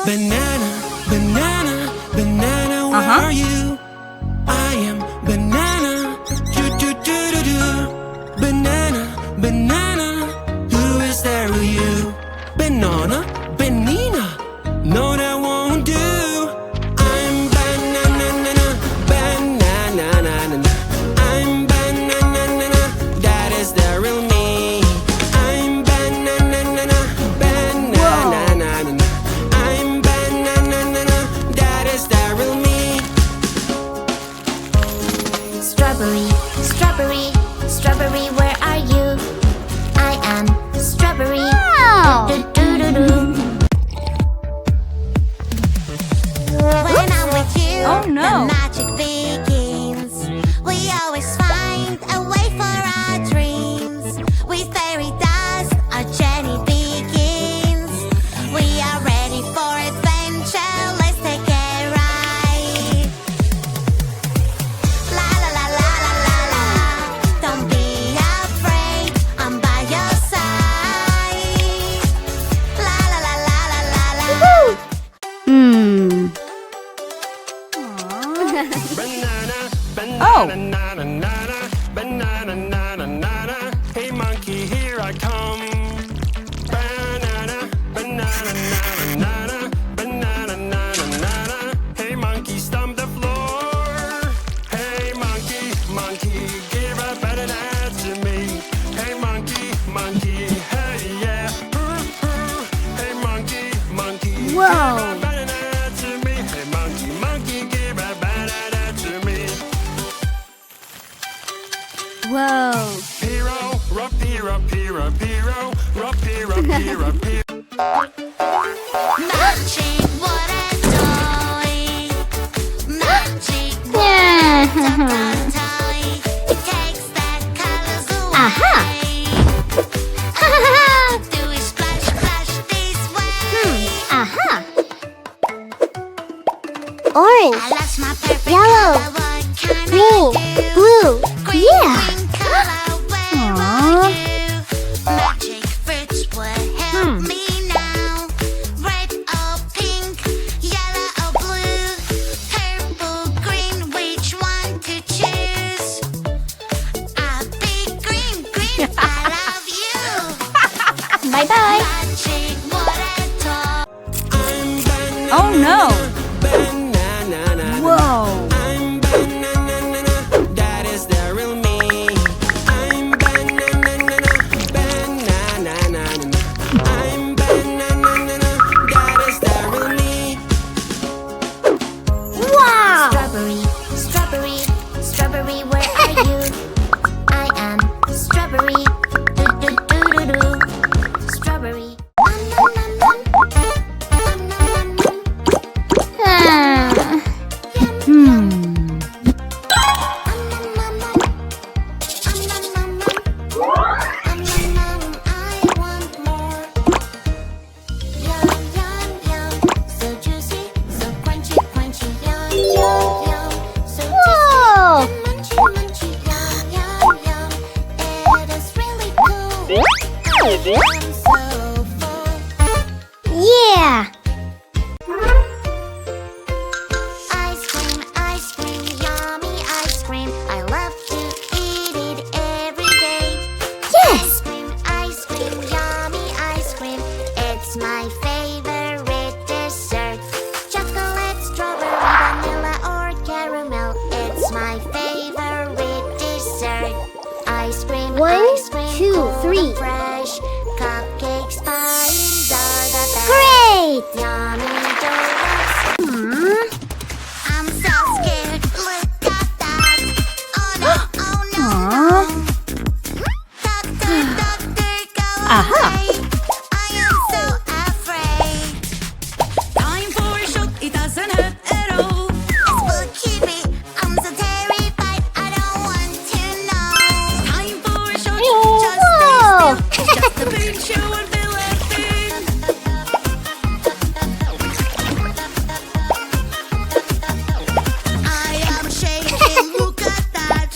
Banana, banana, banana, where are you? I am banana. Do do do do do. Banana, banana. Who is there with you? Banana, banana. No, that won't do. I'm banana, banana. I'm banana. That is the real me. I'm banana, banana. I'm banana. That is the real me. Strawberry, strawberry, strawberry, where are you? I am strawberry. Wow. Do do do do. When I'm with you, Oh, no. the magic begins. We always find a way for our dreams. With fairy dust, our journey begins. We are ready for adventure. Let's take a ride. La la la la la la la. Don't be afraid, I'm by your side. La la la la la la la. Banana, Oh. banana, banana, banana. Hey monkey, here I come. Banana, banana, banana. Hey monkey, stomp the floor. Hey monkey, give a banana to me. Hey monkey, hey yeah. Hey monkey, Whoa. give a banana to me. Hey monkey, give a banana to me. Whoa. Piro, rapiro, Magic, what a toy. Magic, what a toy. It takes the colors away. Aha. Do we splash, splash this way? Aha. I Orange, lost my perfect Yellow, color, what can green, I do? blue. Green, Yeah. green color, where Aw. are you? Magic fruits will help me now. Red or pink, yellow or blue, purple, green, which one to choose? I'll be green, I love you. Bye bye. Magic, what a toy. Oh no. banana. Whoa. I'm banana, that is the real me. I'm banana, banana. I'm banana, that is the real me. Wow. Strawberry, strawberry, strawberry, where are you? I am strawberry. Do do do do do. Strawberry. I want more. Yum yum yum, so juicy, so crunchy crunchy. Yum yum yum, so Whoa. juicy, munchy munchy. Yum yum yum, it is really cool. I'm so full. Yeah. Ice cream, yummy ice cream. I love to eat it every day. Yes. Ice cream, yummy ice cream. It's my favorite dessert. Chocolate, strawberry, vanilla, or caramel. It's my favorite dessert. Ice cream, One, ice cream, two, cold three. and fresh. Cupcakes, pies are the best. Great. Yummy donuts. I'm so scared. Look at that. Oh no, oh no, Aw. no. Doctor, go Aha. away. I am so afraid. Time for a shot, it doesn't hurt at all. It's spooky. I'm so terrified. I don't want to know. Time for a shot, Whoa. just stay still. It's just a pinch, you won't feel a thing. I am shaking. Look at that.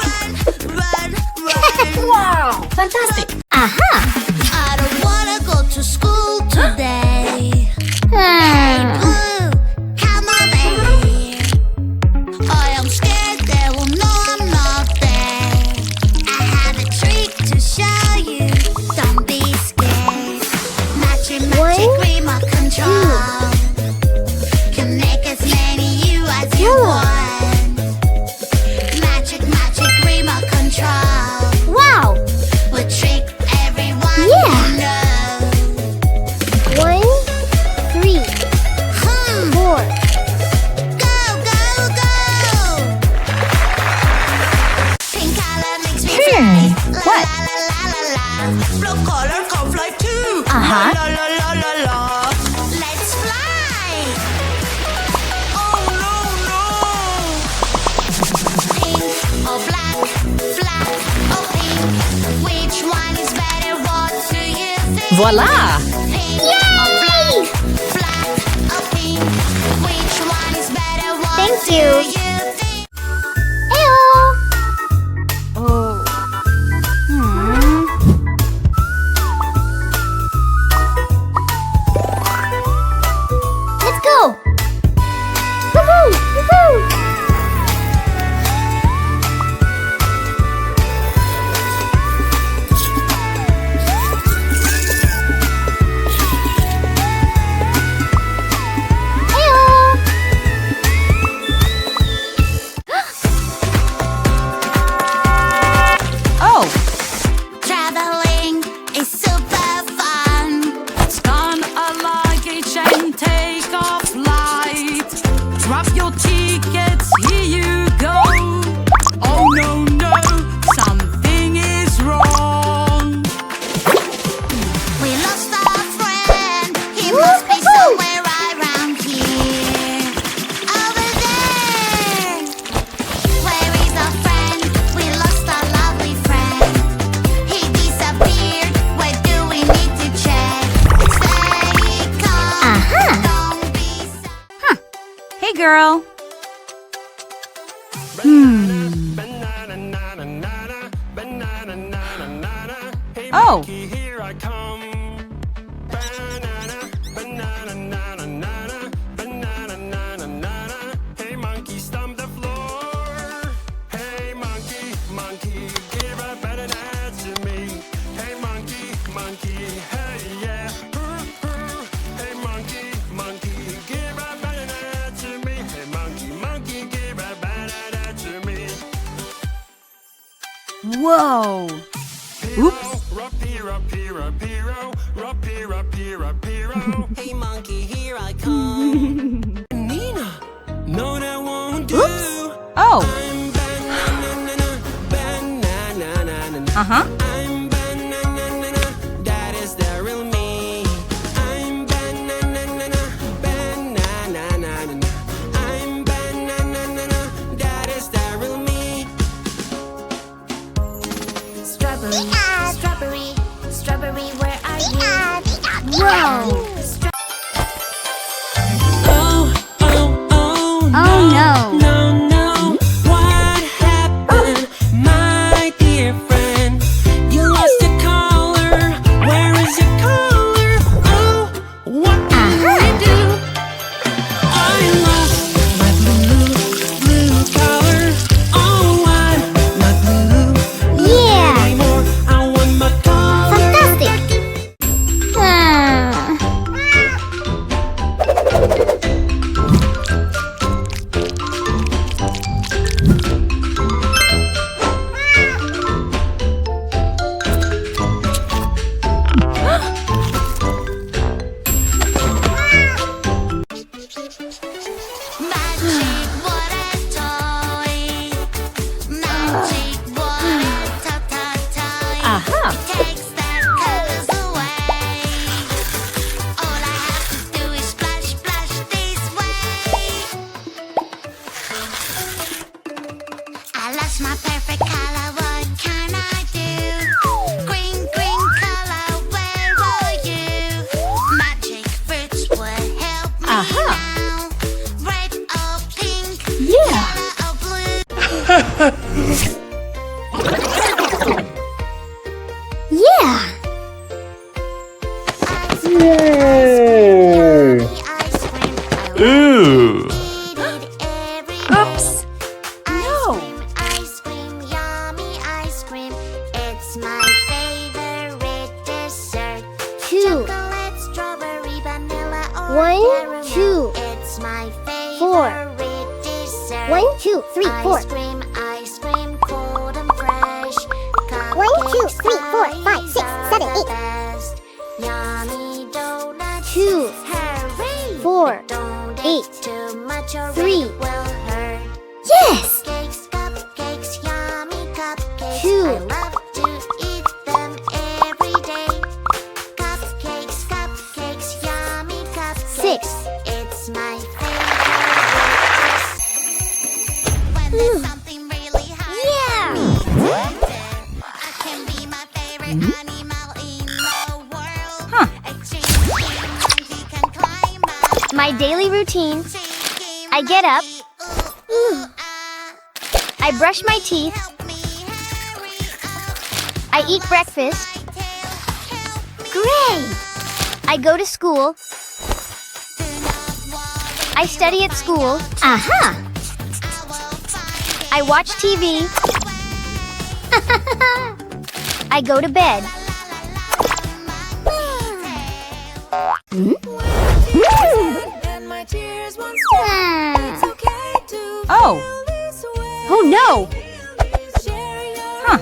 Run, run, run. Wow. Fantastic. Aha. control. Can make as many you as you want. Magic, magic, remote control. Wow! Will trick everyone Yeah. you know. 1, 3, 4. Go, go, go! Pink color makes me fly. La, What? la, la, la, la, la. Blue color can fly too. Uh-huh. La, la, la, la, la. Let's fly! Oh, no, no! Pink or black, black or pink. Which one is better? What do you think? Voila! Pink or black, black or pink. Which one is better? What Thank do you. think? Heyo! Oh. Let's go! Woohoo! Woohoo! Heyo! Oh. Traveling is super fun. Scan a luggage and take a flight. Drop your tickets, here you go. Oh no, no, something is wrong. We lost our friend. He must be somewhere around here. Over there. Where is our friend? We lost our lovely friend. He disappeared. Where do we need to check? Stay calm. Don't be sad. Hey girl. Oh. Here I come. Banana, banana, nana, nana, banana, nana, nana. Hey monkey, stomp the floor. Hey monkey, monkey, give a banana to me. Hey monkey, monkey, hey yeah. Hey monkey, monkey, give a banana to me. Hey monkey, monkey, give a banana to me. Whoa. Oops. Hey monkey, here I come. Nina, no that won't do. Oh. I'm banana, banana, Uh-huh. I'm banana, that is the real me. I'm banana, banana, I'm banana, that is the real me. Strawberry, strawberry, strawberry, where are you? Whoa! Oh, oh, oh, Oh no! no, no, what happened, my dear friend? You lost your collar, where is your collar? Oh, what can I do? I lost my blue collar. Oh, I want my blue Yeah! anymore. I want my collar. Fantastic! Magic water toy. Magic water toy. Aha. It takes the colors away. All I have to do is splash, splash this way. I lost my perfect color. What can I do? Green, green color. Where are you? Magic fruits will help me Aha. now. Red or pink. Yeah. Yellow or blue. Yeah! Ice cream, yummy ice cream. I Ooh. eat it every day. Oops. No. Ice cream, yummy ice cream. It's my favorite dessert. 2, Chocolate, strawberry, vanilla, or 1, 2, It's my 4. favorite dessert. 1, 2, 3, 4. Ice cream, cold and fresh. 1, 2, 3, 4, 5, 6, 7, 8. Best. Yummy donuts. 2, Hurry. 4, Don't 8. eat too much or 3. it will hurt. Yes! Cupcakes, yummy cupcakes. 2. I love to eat them every day. Cupcakes, yummy cupcakes. 6. It's my favorite. When there's something really high, I can be my favorite animal in the world. A chicken monkey can climb up. My daily routine. Chicken I get up. monkey, ooh, ooh, ah. I brush my teeth. Help me hurry up. I eat breakfast. Help me. Great! I go to school. Do not worry. I study at school. Aha! I will find I watch TV. I go to bed. Oh. Oh no! Huh.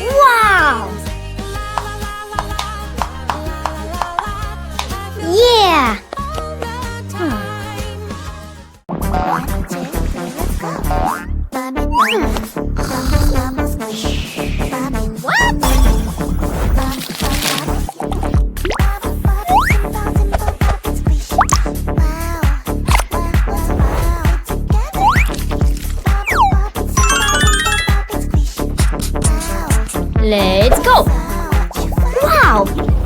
Wow! Yeah! Let's go! Wow!